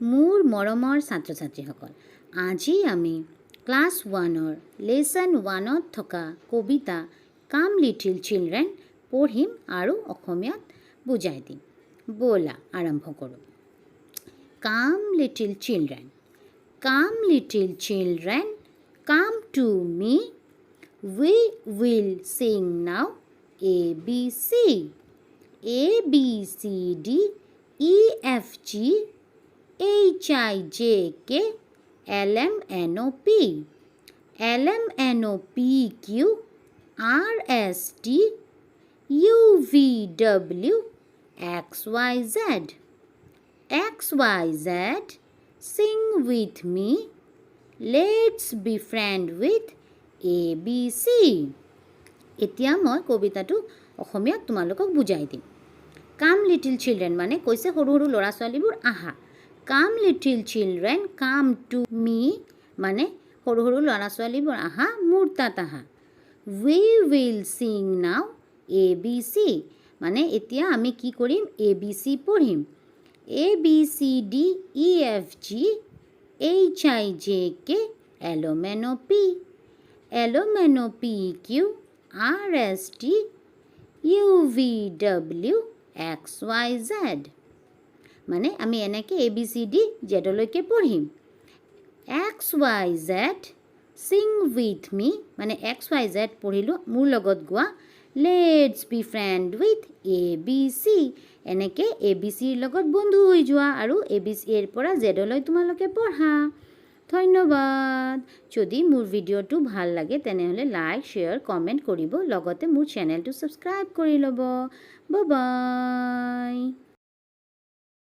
মোৰ মৰমৰ ছাত্ৰ ছাত্ৰীসকল, আজি আমি ক্লাছ 1ৰ লেচন 1ত থকা কবিতা কাম লিটিল চিলড্ৰেন পঢ়িম আৰু অসমীয়াত বুজাই দিম। ব'লা আৰম্ভ কৰোঁ। কাম লিটিল চিলড্ৰেন, কাম little children, come to me, we will sing now ABC, A B C D E F G H I J K L M N O P, L M N O P Q R S T U V W X Y Z, X Y Z, sing with me, let's be friend with ABC. এতিয়া মই কবিতাটো অসমীয়াত তোমালোকক বুজাই দিম। কাম little children মানে কৈছে সৰু সৰু ল'ৰা ছোৱালীবোৰ আহা। কাম little children come to me মানে সৰু সৰু ল'ৰা ছোৱালীবোৰ আহা মোৰ তাত আহা। উই উইল ছিং নাও ABC মানে এতিয়া আমি কি কৰিম ABC পঢ়িম। ABCD EFG HIJK LMNOP LMNOPQ RST UVW XYZ মানে আমি এনেকৈ ABCD জেডলৈকে পঢ়িম। XYZ sing with me মানে XYZ পঢ়িলোঁ মোৰ লগত গোৱা। Let's be friend with ABC এনেকৈ ABCৰ লগত বন্ধু হৈ যোৱা আৰু ABCৰ পৰা জেডলৈ তোমালোকে পঢ়া। ধন্যবাদ। যদি মোৰ ভিডিঅ'টো ভাল লাগে তেনেহ'লে লাইক শ্বেয়াৰ কমেণ্ট কৰিব, লগতে মোৰ চেনেলটো ছাবস্ক্ৰাইব কৰি ল'ব। Bye bye.